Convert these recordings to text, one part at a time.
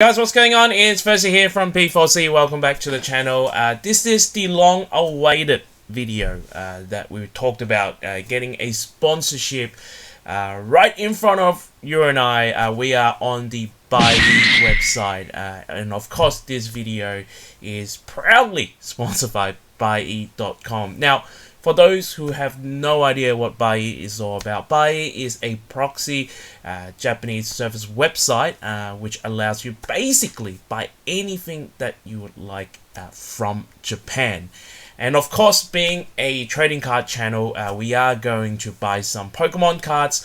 Guys, what's going on? It's Percy here from P4C. Welcome back to the channel. This is the long-awaited video that we talked about getting a sponsorship right in front of you and I. We are on the Bulbapedia website, and of course, this video is proudly sponsored by Bulbapedia.com. Now, for those who have no idea what Bulbapedia is all about, Bulbapedia is a proxy Japanese service website which allows you basically buy anything that you would like from Japan. And of course, being a trading card channel, we are going to buy some Pokemon cards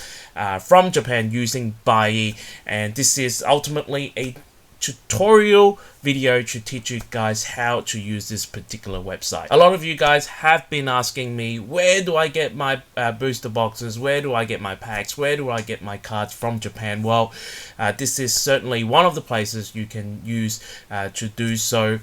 from Japan using Bulbapedia, and this is ultimately a tutorial video to teach you guys how to use this particular website. A lot of you guys have been asking me, where do I get my booster boxes, where do I get my packs, where do I get my cards from Japan? Well, this is certainly one of the places you can use to do so.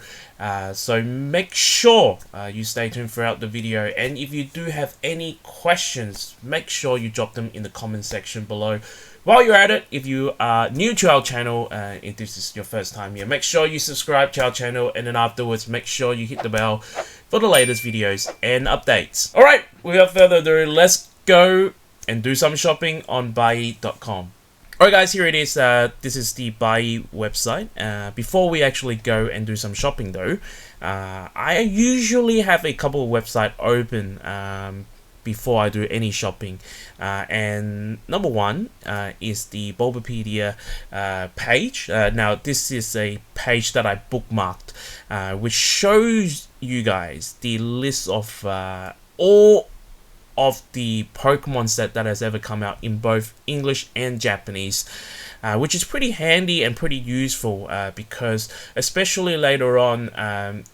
So make sure you stay tuned throughout the video, and if you do have any questions, make sure you drop them in the comment section below. While you're at it, if you are new to our channel, if this is your first time here, make sure you subscribe to our channel, and then afterwards make sure you hit the bell for the latest videos and updates. Alright, without further ado, let's go and do some shopping on Bulbapedia.com. Alright guys, here it is. This is the Bulbapedia website. Before we actually go and do some shopping though, I usually have a couple of websites open before I do any shopping, and number one is the Bulbapedia page. Now this is a page that I bookmarked, which shows you guys the list of all of the Pokemon set that has ever come out in both English and Japanese, which is pretty handy and pretty useful because especially later on,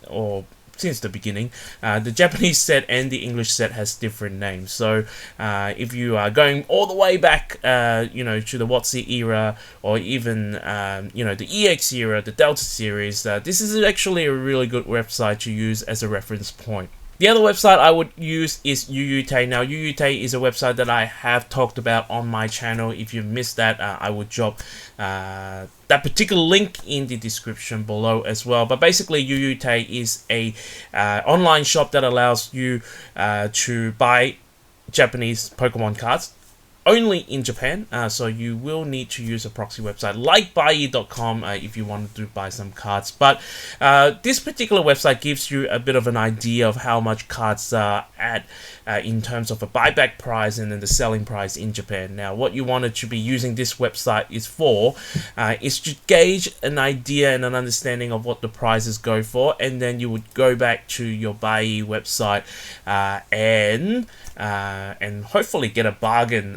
or since the beginning, the Japanese set and the English set has different names. So if you are going all the way back, to the WotC era, or even the EX era, the Delta series, this is actually a really good website to use as a reference point. The other website I would use is Yuyutei. Now, Yuyutei is a website that I have talked about on my channel. If you missed that, I would drop that particular link in the description below as well. But basically, Yuyutei is a online shop that allows you to buy Japanese Pokemon cards only in Japan, so you will need to use a proxy website like Bulbapedia.com if you wanted to buy some cards. But this particular website gives you a bit of an idea of how much cards are at in terms of a buyback price and then the selling price in Japan. Now, what you wanted to be using this website is for is to gauge an idea and an understanding of what the prices go for, and then you would go back to your Bulbapedia website and hopefully get a bargain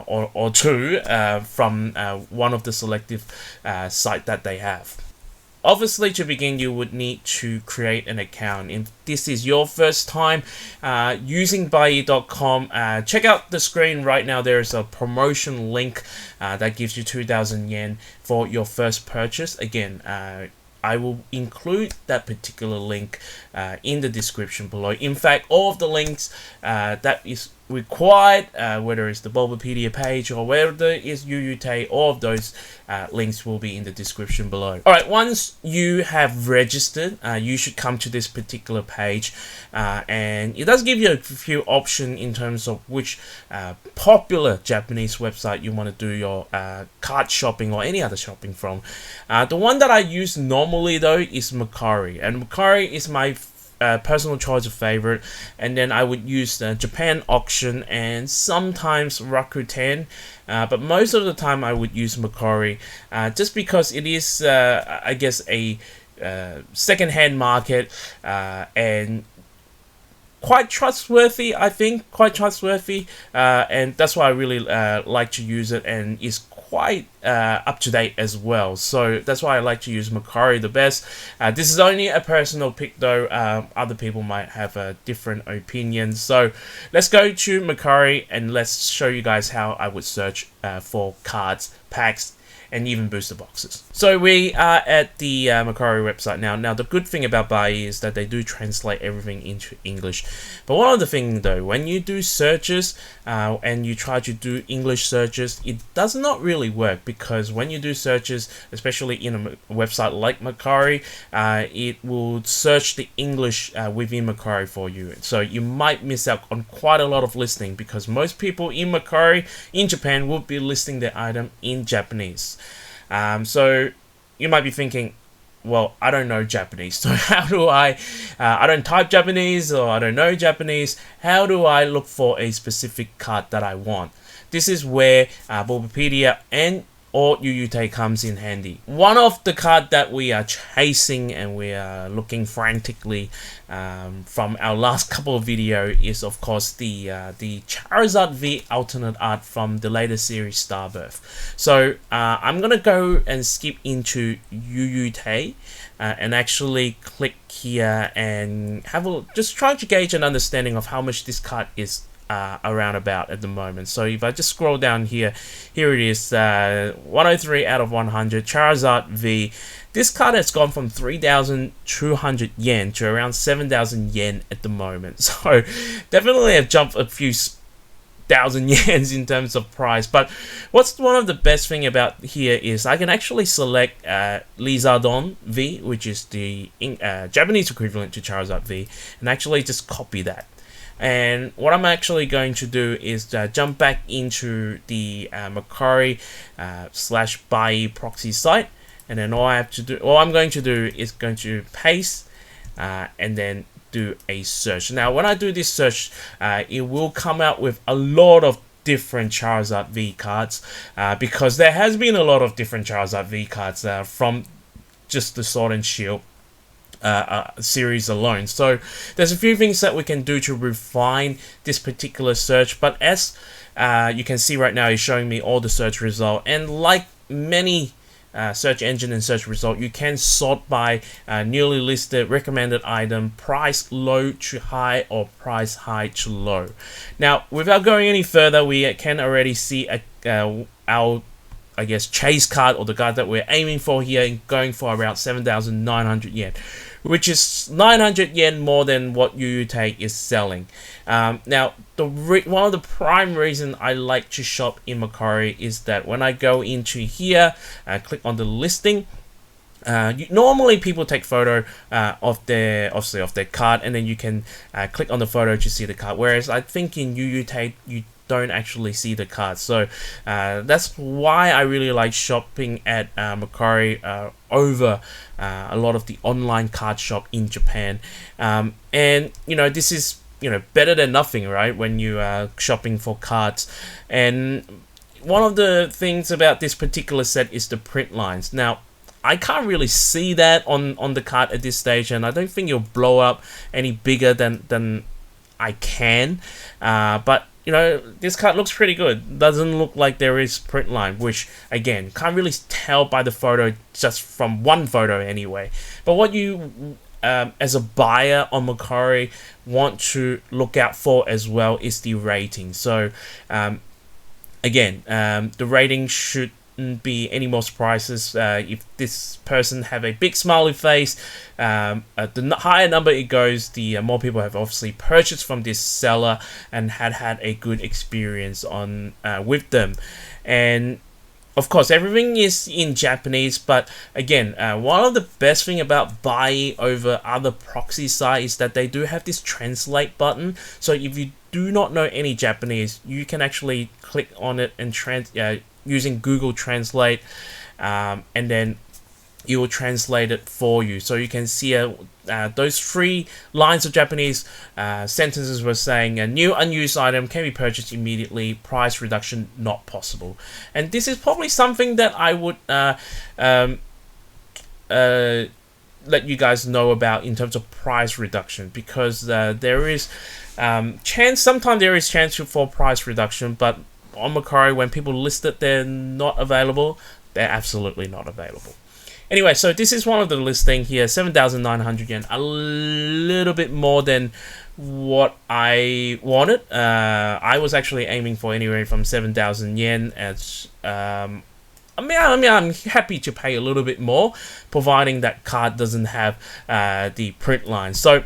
or two from one of the selective site that they have. Obviously, to begin, you would need to create an account. If this is your first time using Bulbapedia.com, check out the screen right now. There is a promotion link that gives you 2,000 yen for your first purchase. Again, I will include that particular link in the description below. In fact, all of the links that is required, whether it's the Bulbapedia page or whether it is Yuyutei, all of those links will be in the description below. Alright, once you have registered, you should come to this particular page, and it does give you a few options in terms of which popular Japanese website you want to do your card shopping or any other shopping from. The one that I use normally though is Mercari, and Mercari is my personal choice of favorite, and then I would use the Japan auction and sometimes Rakuten, but most of the time I would use Mercari, just because it is I guess a second-hand market and quite trustworthy. I think quite trustworthy, and that's why I really like to use it, and is quite up to date as well. So that's why I like to use Mercari the best. This is only a personal pick though. Other people might have a different opinion. So let's go to Mercari and let's show you guys how I would search for cards, packs, and even booster boxes. So we are at the Mercari website now. Now the good thing about Bai is that they do translate everything into English. But one other thing though, when you do searches and you try to do English searches, it does not really work, because when you do searches, especially in a website like Mercari, it will search the English within Mercari for you. So you might miss out on quite a lot of listing, because most people in Mercari in Japan will be listing their item in Japanese. So you might be thinking, well, I don't know Japanese, so how do I don't type Japanese, or I don't know Japanese, how do I look for a specific card that I want? This is where Bulbapedia and or Yuyutei comes in handy. One of the card that we are chasing and we are looking frantically from our last couple of videos is of course the Charizard V alternate art from the latest series Starbirth. So I'm gonna go and skip into Yuyutei and actually click here and have a just try to gauge an understanding of how much this card is around about at the moment. So if I just scroll down here, here it is, 103 out of 100 Charizard V. This card has gone from 3,200 yen to around 7,000 yen at the moment. So definitely have jumped a few thousand yens in terms of price. But what's one of the best thing about here is I can actually select Lizardon V, which is the Japanese equivalent to Charizard V, and actually just copy that. And what I'm actually going to do is jump back into the Mercari / Bai proxy site, and then all I'm going to do is going to paste and then do a search. Now when I do this search, it will come out with a lot of different Charizard V cards, because there has been a lot of different Charizard V cards from just the Sword and Shield series alone. So there's a few things that we can do to refine this particular search, but as you can see right now, it's showing me all the search result, and like many search engine and search result, you can sort by newly listed, recommended item, price low to high, or price high to low. Now without going any further, we can already see our I guess chase card, or the card that we're aiming for here, going for around 7,900 yen, which is 900 yen more than what Yuyutei is selling. Now, one of the prime reasons I like to shop in Mercari is that when I go into here, click on the listing, normally people take photo of their card, and then you can click on the photo to see the card. Whereas I think in Yuyutei you don't actually see the card. So that's why I really like shopping at Mercari over a lot of the online card shop in Japan. And you know, this is better than nothing, right, when you are shopping for cards. And one of the things about this particular set is the print lines. Now I can't really see that on the card at this stage, and I don't think it'll blow up any bigger than I can, but this card looks pretty good. Doesn't look like there is print line, which again can't really tell by the photo, just from one photo anyway. But what you as a buyer on Mercari want to look out for as well is the rating. So again, the rating shouldn't be any more surprises. If this person have a big smiley face, the higher number it goes, the more people have obviously purchased from this seller and had a good experience on with them. And of course everything is in Japanese, but again, one of the best thing about Bai over other proxy sites is that they do have this translate button. So if you do not know any Japanese, you can actually click on it and using Google Translate, and then it will translate it for you. So you can see those 3 lines of Japanese sentences were saying a new unused item can be purchased immediately, price reduction not possible. And this is probably something that I would let you guys know about in terms of price reduction, because there is sometimes there is chance for price reduction, but on Mercari, when people list it, they're not available. They're absolutely not available. Anyway, so this is one of the listing here, 7,900 yen, a little bit more than what I wanted. I was actually aiming for anywhere from 7,000 yen. I'm happy to pay a little bit more, providing that card doesn't have the print line. So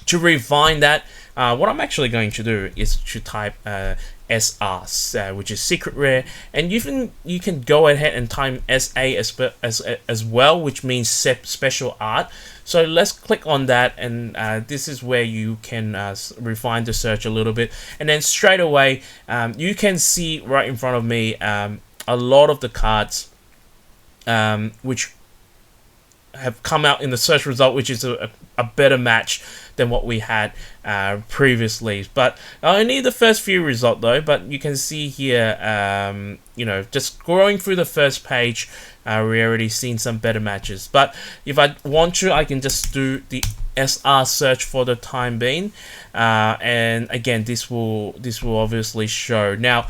to refine that, what I'm actually going to do is to type SR, which is secret rare, and you can go ahead and type SA as well, which means special art. So let's click on that, and this is where you can refine the search a little bit, and then straight away you can see right in front of me a lot of the cards which have come out in the search result, which is a better match than what we had previously. But only the first few result though. But you can see here, you know, just scrolling through the first page, we already seen some better matches. But if I want to, I can just do the SR search for the time being, and again, this will obviously show. Now,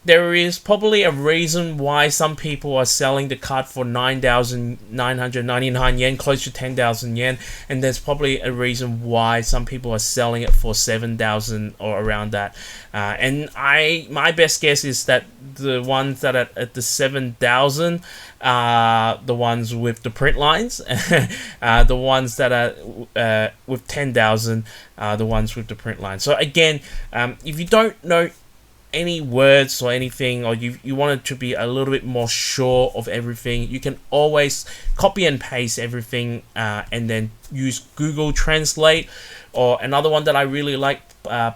there is probably a reason why some people are selling the card for 9,999 yen, close to 10,000 yen, and there's probably a reason why some people are selling it for 7,000 or around that. And my best guess is that the ones that are at the 7,000 are the ones with the print lines. The ones that are with 10,000 are the ones with the print lines. So again, if you don't know any words or anything, or you want it to be a little bit more sure of everything, you can always copy and paste everything and then use Google Translate, or another one that I really like,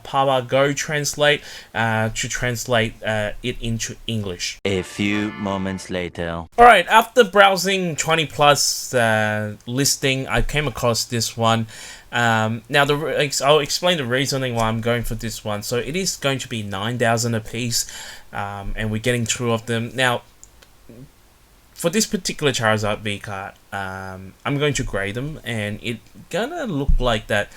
Power Go Translate, to translate it into English. A few moments later. Alright, after browsing 20 plus listing, I came across this one. Now I'll explain the reasoning why I'm going for this one. So it is going to be 9,000 a piece, and we're getting 2 of them. Now, for this particular Charizard V card, I'm going to grade them, and it's gonna look like that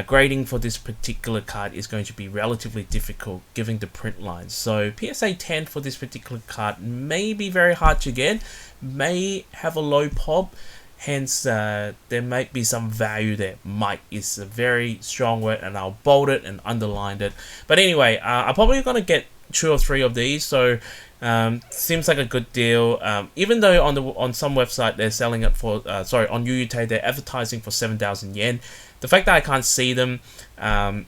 grading for this particular card is going to be relatively difficult given the print lines. So PSA 10 for this particular card may be very hard to get, may have a low pop. Hence, there might be some value there. Might is a very strong word, and I'll bold it and underline it. But anyway, I'm probably going to get 2 or 3 of these, so seems like a good deal. Even though on some website they're selling it for, sorry, on Yuyutei they're advertising for 7,000 yen. The fact that I can't see them, and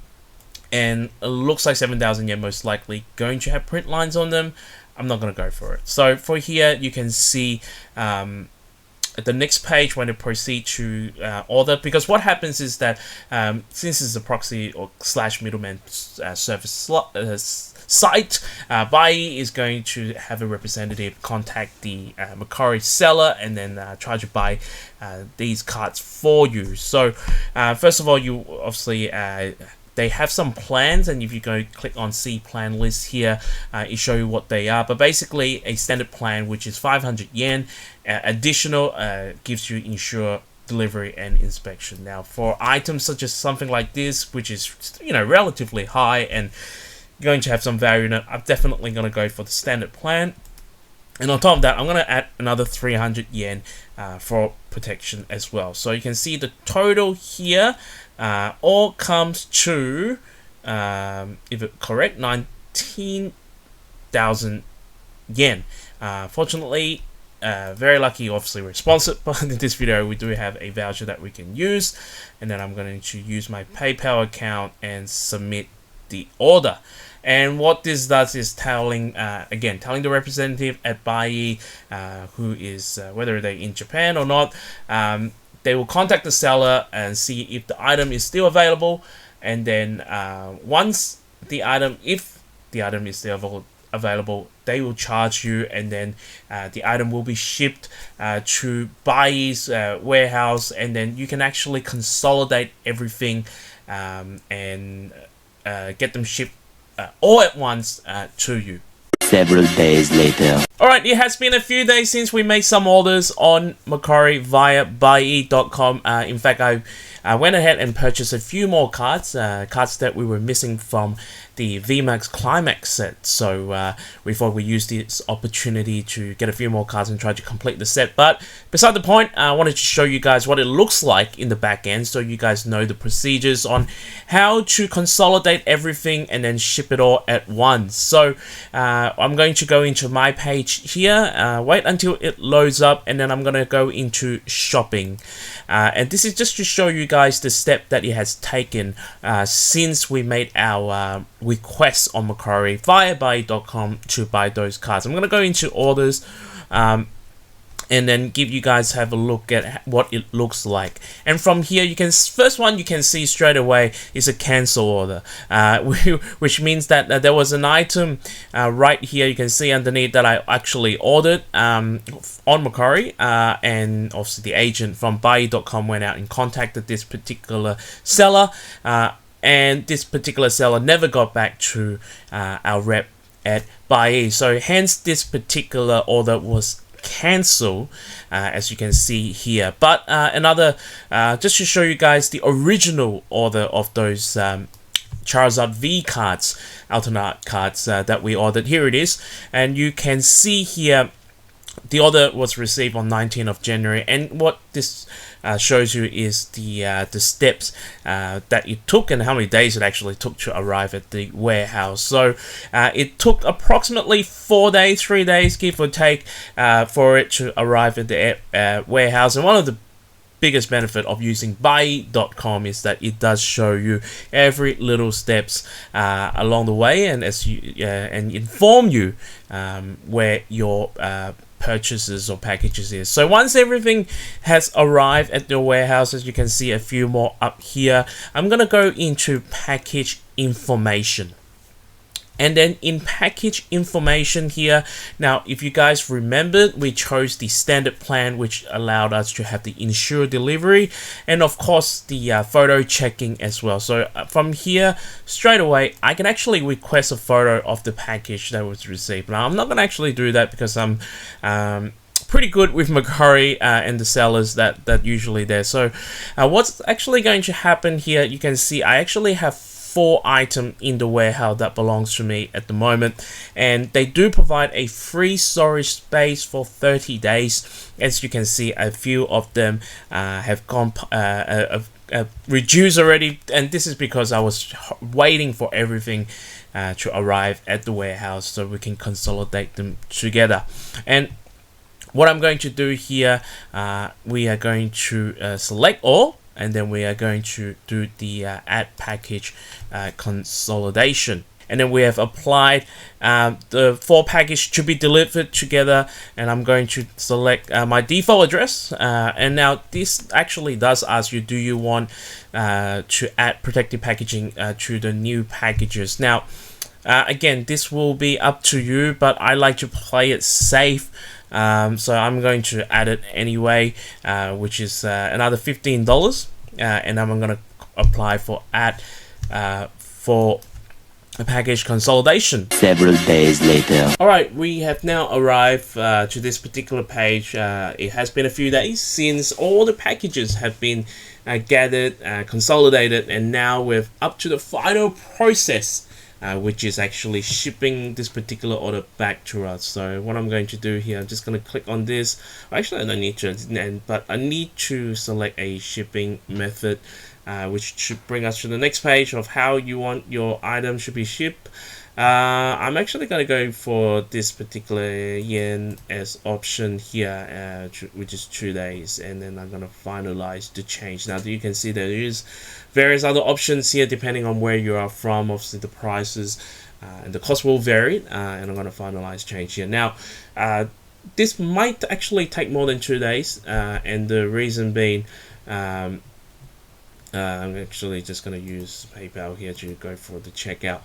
it looks like 7,000 yen most likely going to have print lines on them, I'm not going to go for it. So for here, you can see at the next page when you proceed to order, because what happens is that since it's a proxy or / middleman service site, Bai is going to have a representative contact the Mercari seller and then try to buy these cards for you. So first of all, you obviously they have some plans, and if you go click on see plan list here, it shows you what they are. But basically, a standard plan, which is 500 yen, additional gives you ensure delivery and inspection. Now, for items such as something like this, which is, you know, relatively high and going to have some value in it, I'm definitely going to go for the standard plan. And on top of that, I'm going to add another 300 yen for protection as well. So you can see the total here all comes to, if it's correct, 19,000 yen. Fortunately, very lucky, obviously we're sponsored, but in this video we do have a voucher that we can use, and then I'm going to use my PayPal account and submit the order. And what this does is telling the representative at Bai, who is whether they're in Japan or not, they will contact the seller and see if the item is still available, and then once the item, if the item is still available, they will charge you, and then the item will be shipped to Bai's warehouse, and then you can actually consolidate everything and get them shipped all at once to you. Several days later. Alright, it has been a few days since we made some orders on Mercari via Bai.com. In fact, I went ahead and purchased a few more cards, cards that we were missing from the VMAX Climax set. So we thought we'd use this opportunity to get a few more cards and try to complete the set. But beside the point, I wanted to show you guys what it looks like in the back end, so you guys know the procedures on how to consolidate everything and then ship it all at once. So I'm going to go into my page here, wait until it loads up, and then I'm going to go into shopping. And this is just to show you guys the step that it has taken since we made our request on Mercari via buy.com to buy those cards. I'm going to go into orders, and then give you guys have a look at what it looks like. And from here, you can first one you can see straight away is a cancel order, which means that there was an item right here. You can see underneath that I actually ordered on Mercari, and obviously the agent from buy.com went out and contacted this particular seller, and this particular seller never got back to our rep at Buy. So hence this particular order was cancel, as you can see here. But another, just to show you guys the original order of those Charizard V cards, alternate cards that we ordered. Here it is, and you can see here the order was received on 19th of January, and what this shows you is the steps that it took and how many days it actually took to arrive at the warehouse. So it took approximately 4 days, 3 days, give or take, for it to arrive at the warehouse. And one of the biggest benefit of using buy.com is that it does show you every little steps along the way, and as you and inform you where your purchases or packages is. So once everything has arrived at the warehouse, as you can see a few more up here, I'm gonna go into package information. And then in package information here, now if you guys remember, we chose the standard plan, which allowed us to have the insured delivery and of course the photo checking as well. So from here straight away I can actually request a photo of the package that was received. Now I'm not going to actually do that because I'm pretty good with Mercari and the sellers that usually there. So what's actually going to happen here, you can see I actually have 4 items in the warehouse that belongs to me at the moment, and they do provide a free storage space for 30 days. As you can see, a few of them have gone reduced already, and this is because I was waiting for everything to arrive at the warehouse so we can consolidate them together. And what I'm going to do here, we are going to select all, and then we are going to do the add package consolidation. And then we have applied the 4 package to be delivered together, and I'm going to select my default address. And now this actually does ask you, do you want to add protective packaging to the new packages? Now again, this will be up to you, but I like to play it safe. So I'm going to add it anyway, which is another $15, and I'm going to apply for add for a package consolidation. Several days later. Alright, we have now arrived to this particular page. It has been a few days since all the packages have been gathered, consolidated, and now we're up to the final process, which is actually shipping this particular order back to us. So what I'm going to do here, I'm just going to click on this. Actually, I don't need to, but I need to select a shipping method, which should bring us to the next page of how you want your item should be shipped. I'm actually going to go for this particular yen as option here, which is 2 days, and then I'm going to finalize the change. Now you can see there is various other options here depending on where you are from. Obviously the prices and the cost will vary, and I'm going to finalize change here. Now this might actually take more than 2 days, and the reason being, I'm actually just going to use PayPal here to go for the checkout.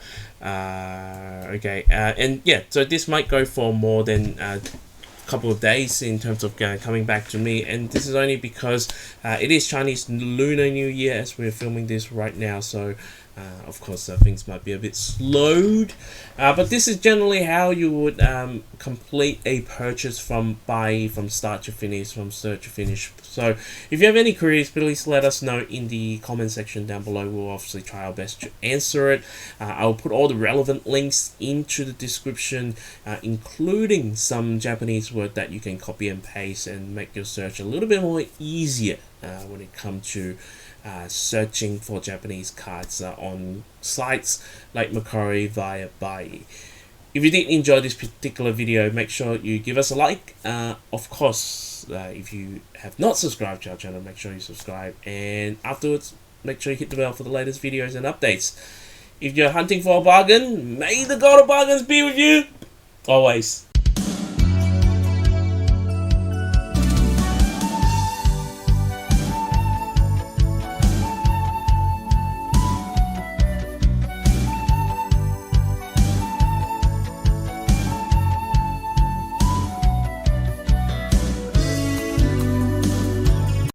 Okay, and yeah, so this might go for more than a couple of days in terms of coming back to me, and this is only because it is Chinese Lunar New Year as we're filming this right now. So of course things might be a bit slowed, but this is generally how you would complete a purchase from start to finish, from start to finish. So if you have any queries, please let us know in the comment section down below. We'll obviously try our best to answer it. I'll put all the relevant links into the description, including some Japanese word that you can copy and paste and make your search a little bit more easier when it comes to searching for Japanese cards on sites like Mercari via Buy. If you did enjoy this particular video, make sure you give us a like. Of course, if you have not subscribed to our channel, make sure you subscribe. And afterwards, make sure you hit the bell for the latest videos and updates. If you're hunting for a bargain, may the god of bargains be with you always.